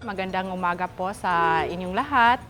Magandang umaga po sa inyong lahat.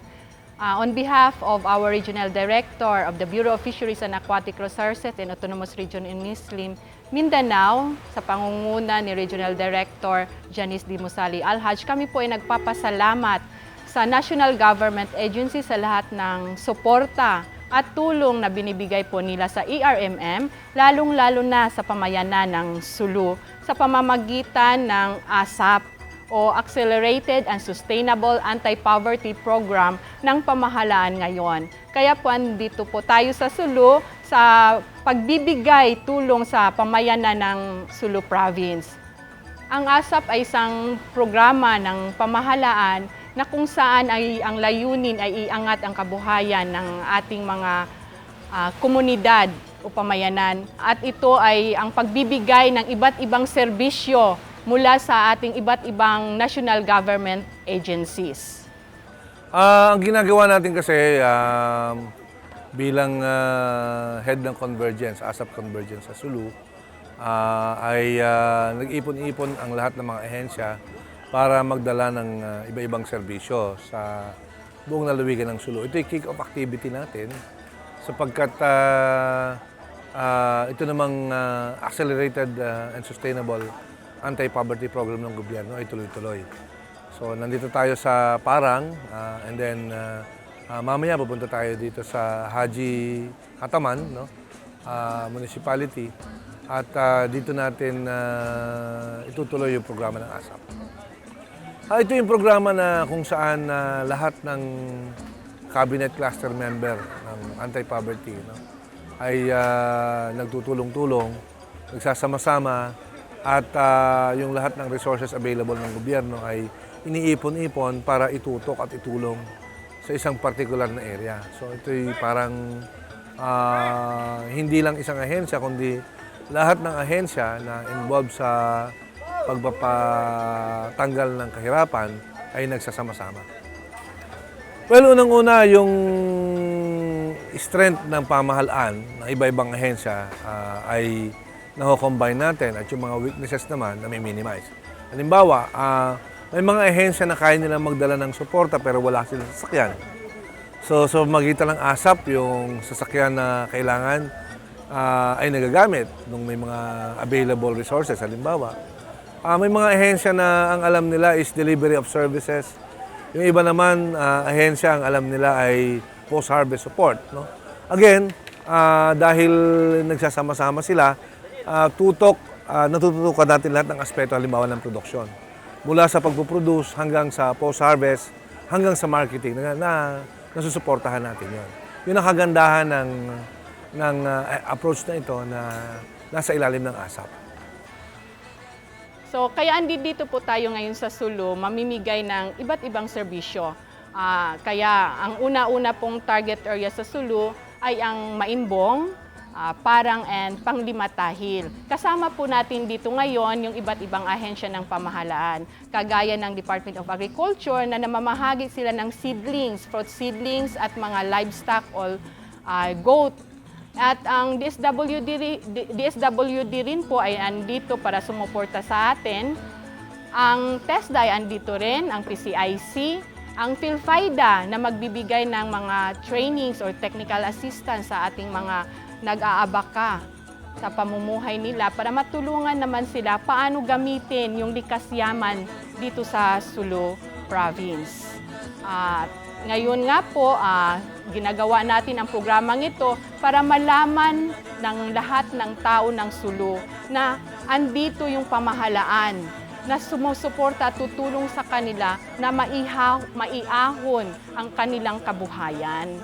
On behalf of our Regional Director of the Bureau of Fisheries and Aquatic Resources in Autonomous Region in Muslim Mindanao, sa pangunguna ni Regional Director Janice D. Musali Alhaj, kami po ay nagpapasalamat sa National Government Agency sa lahat ng suporta at tulong na binibigay po nila sa ERMM, lalong-lalo na sa pamayanan ng Sulu sa pamamagitan ng ASAP o Accelerated and Sustainable Anti-Poverty Program ng pamahalaan ngayon. Kaya po andito po tayo sa Sulu sa pagbibigay tulong sa pamayanan ng Sulu Province. Ang ASAP ay isang programa ng pamahalaan na kung saan ay ang layunin ay iangat ang kabuhayan ng ating mga komunidad o pamayanan. At ito ay ang pagbibigay ng iba't ibang serbisyo mula sa ating iba't ibang national government agencies. Ang ginagawa natin kasi bilang head ng Convergence, ASAP Convergence sa Sulu, ay nag-ipon-ipon ang lahat ng mga ahensya para magdala ng iba-ibang serbisyo sa buong lalawigan ng Sulu. Ito yung kick-off activity natin sapagkat ito namang Accelerated and Sustainable Anti-Poverty Program ng gobyerno ay tuloy-tuloy. So nandito tayo sa Parang and then mamaya pupunta tayo dito sa Haji Hataman, no? Municipality, at dito natin itutuloy yung programa ng ASAP. Ito yung programa na kung saan lahat ng cabinet cluster member ng anti-poverty, no, ay nagtutulong-tulong, nagsasama-sama, at yung lahat ng resources available ng gobyerno ay iniipon-ipon para itutok at itulong sa isang particular na area. So ito'y parang hindi lang isang ahensya, kundi lahat ng ahensya na involved sa pagpapatanggal ng kahirapan ay nagsasama-sama. Well, unang-una, yung strength ng pamahalaan ng iba-ibang ahensya ay naho-combine natin at yung mga weaknesses naman na may minimize. Halimbawa, may mga ahensya na kaya nilang magdala ng suporta pero wala silang sasakyan. So magitan ng ASAP, yung sasakyan na kailangan ay nagagamit nung may mga available resources. Halimbawa, may mga ahensya na ang alam nila is delivery of services. Yung iba naman, ahensya ang alam nila ay post-harvest support. No? Again, dahil nagsasama-sama sila, natututukan natin lahat ng aspeto, halimbawa ng produksyon. Mula sa pagpuproduce hanggang sa post-harvest, hanggang sa marketing, na nasusuportahan natin yun. Yun ang kagandahan ng approach na ito na nasa ilalim ng ASAP. So kaya andito po tayo ngayon sa Sulu, mamimigay ng iba't ibang serbisyo. Kaya ang una-una pong target area sa Sulu ay ang Maimbong, Parang and Panglimatahil. Kasama po natin dito ngayon yung iba't ibang ahensya ng pamahalaan. Kagaya ng Department of Agriculture na namamahagi sila ng seedlings, fruit seedlings at mga livestock o goat. At ang DSWD rin po ay andito para sumuporta sa atin. Ang TESDA ay andito rin, ang PCIC, ang PhilFIDA na magbibigay ng mga trainings or technical assistance sa ating mga nag-aabaka sa pamumuhay nila para matulungan naman sila paano gamitin yung likas yaman dito sa Sulu Province. Ngayon nga po, ginagawa natin ang programang ito para malaman ng lahat ng tao ng Sulu na andito yung pamahalaan na sumusuporta at tutulong sa kanila na maiahon ang kanilang kabuhayan.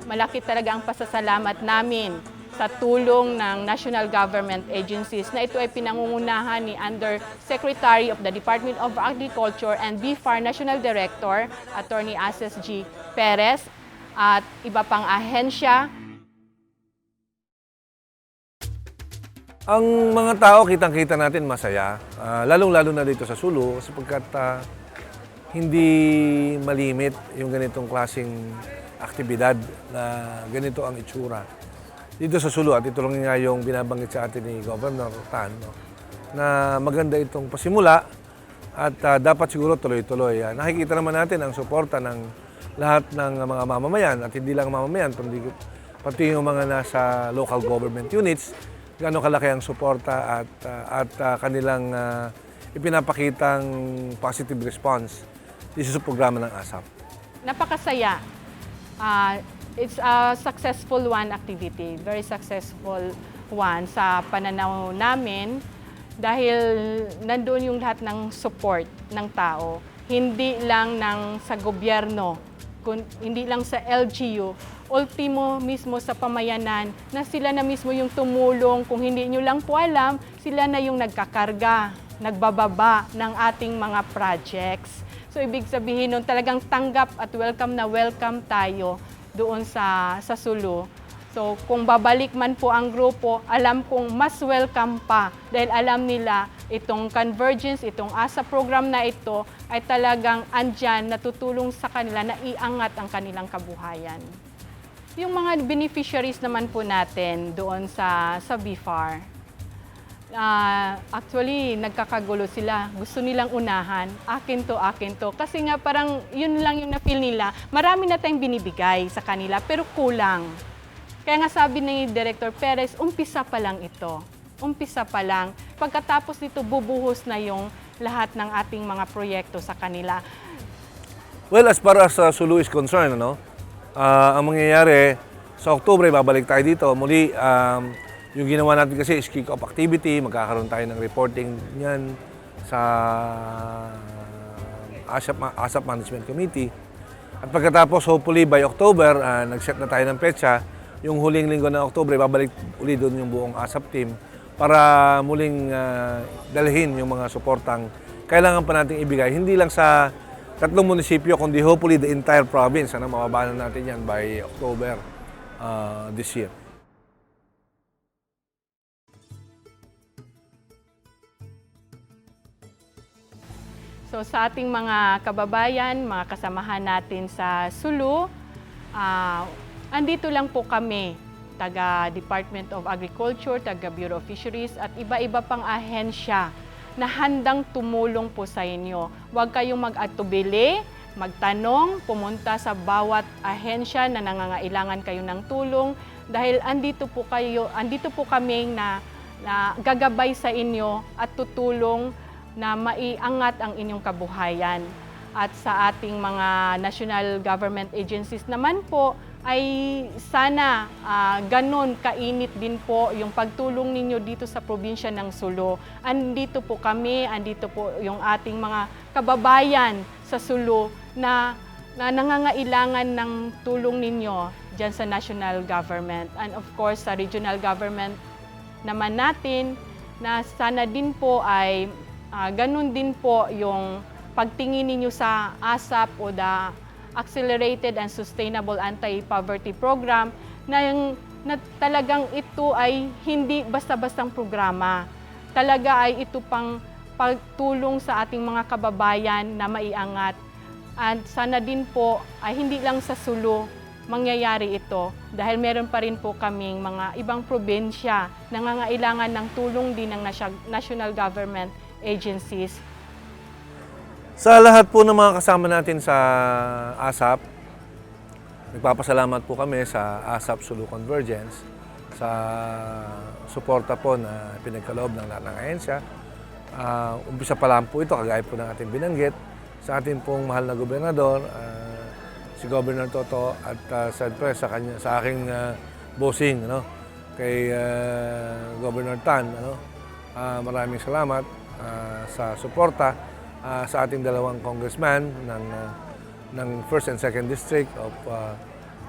Malaki talaga ang pasasalamat namin sa tulong ng national government agencies na ito ay pinangungunahan ni Undersecretary of the Department of Agriculture and BFAR National Director, Attorney Aces G. Perez, at iba pang ahensya. Ang mga tao, kitang-kita natin masaya, lalong-lalo na dito sa Sulu, sapagkat hindi malimit yung ganitong klaseng aktibidad na ganito ang itsura. Dito sa Sulu, at ito lang nga yung binabanggit sa atin ni Governor Tan, no, na maganda itong pasimula at dapat siguro tuloy-tuloy. Nakikita naman natin ang suporta ng lahat ng mga mamamayan at hindi lang mamamayan, pati yung mga nasa local government units, gaano kalaki ang suporta at kanilang ipinapakitang positive response dito sa programa ng ASAP. Napakasaya. It's a successful one activity, very successful one sa pananaw namin dahil nandoon yung lahat ng support ng tao. Hindi lang sa gobyerno, hindi lang sa LGU, ultimo mismo sa pamayanan na sila na mismo yung tumulong. Kung hindi nyo lang po alam, sila na yung nagkakarga, nagbababa ng ating mga projects. So ibig sabihin nun talagang tanggap at welcome na welcome tayo doon sa Sulu. So kung babalik man po ang grupo, alam kong mas welcome pa dahil alam nila itong Convergence, itong ASAP program na ito ay talagang andyan natutulong sa kanila na iangat ang kanilang kabuhayan. Yung mga beneficiaries naman po natin doon sa BFAR, actually, nagkakagulo sila. Gusto nilang unahan. Akin to. Kasi nga parang yun lang yung na-feel nila. Marami na tayong binibigay sa kanila, pero kulang. Kaya nga sabi ni Director Perez, umpisa pa lang ito. Umpisa pa lang. Pagkatapos nito, bubuhos na yung lahat ng ating mga proyekto sa kanila. Well, as far as Sulu is concerned, ang mangyayari, sa Oktubre, babalik tayo dito. Muli, yung ginawa natin kasi is kick-off activity, magkakaroon tayo ng reporting niyan sa ASAP Management Committee. At pagkatapos, hopefully by October, nag-set na tayo ng petsa. Yung huling linggo ng Oktubre, babalik uli doon yung buong ASAP team para muling dalhin yung mga suportang kailangan pa nating ibigay. Hindi lang sa 3 munisipyo, kundi hopefully the entire province. Mababanan natin yan by October this year. So sa ating mga kababayan, mga kasamahan natin sa Sulu, andito lang po kami, taga Department of Agriculture, taga Bureau of Fisheries at iba-iba pang ahensya na handang tumulong po sa inyo. Huwag kayong mag-atubili, magtanong, pumunta sa bawat ahensya na nangangailangan kayo ng tulong dahil andito po kami na gagabay sa inyo at tutulong na maiangat ang inyong kabuhayan. At sa ating mga national government agencies naman po, ay sana ganun kainit din po yung pagtulong ninyo dito sa probinsya ng Sulu. Andito po kami, andito po yung ating mga kababayan sa Sulu na nangangailangan ng tulong ninyo dyan sa national government. And of course, sa regional government naman natin, na sana din po ay ganun din po yung pagtingin ninyo sa ASAP o the Accelerated and Sustainable Anti-Poverty Program na talagang ito ay hindi basta-bastang programa. Talaga ay ito pang pagtulong sa ating mga kababayan na maiangat. At sana din po ay hindi lang sa Sulu mangyayari ito dahil meron pa rin po kaming mga ibang probinsya na nangangailangan ng tulong din ng national government agencies. Sa lahat po ng mga kasama natin sa ASAP, nagpapasalamat po kami sa ASAP Sulu Convergence sa suporta po na pinagkaloob ng lahat ng ahensya. Umpisa pa lang po ito, kagaya po ng ating binanggit, sa ating pong mahal na gobernador, si Governor Toto, at siyempre sa aking bossing, kay Governor Tan. Maraming salamat sa suporta sa ating dalawang congressman ng 1st and 2nd District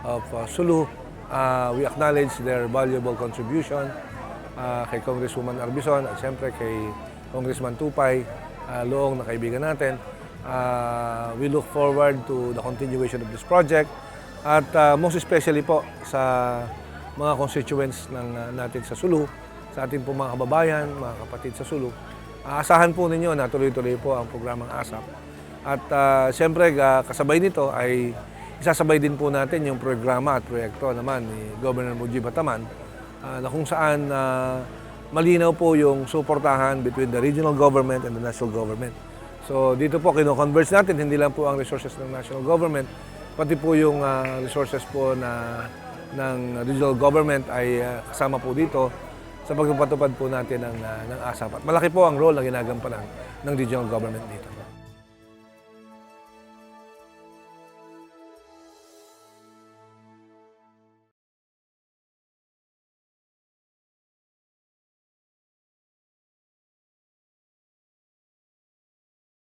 of Sulu. We acknowledge their valuable contribution kay Congresswoman Arbison at siyempre kay Congressman Tupay, Loong na kaibigan natin. We look forward to the continuation of this project at most especially po sa mga constituents natin sa Sulu, sa ating po mga kababayan, mga kapatid sa Sulu. Asahan po ninyo na tuloy-tuloy po ang programang ASAP. At siyempre, kasabay nito ay isasabay din po natin yung programa at proyekto naman ni Governor Mujib Bataman na kung saan malinaw po yung suportahan between the regional government and the national government So dito po kino-converge natin hindi lang po ang resources ng national government, pati po yung resources po ng regional government ay kasama po dito sa pagpapatupad po natin ng ASAP. At malaki po ang role na ginagampanan ng regional government dito.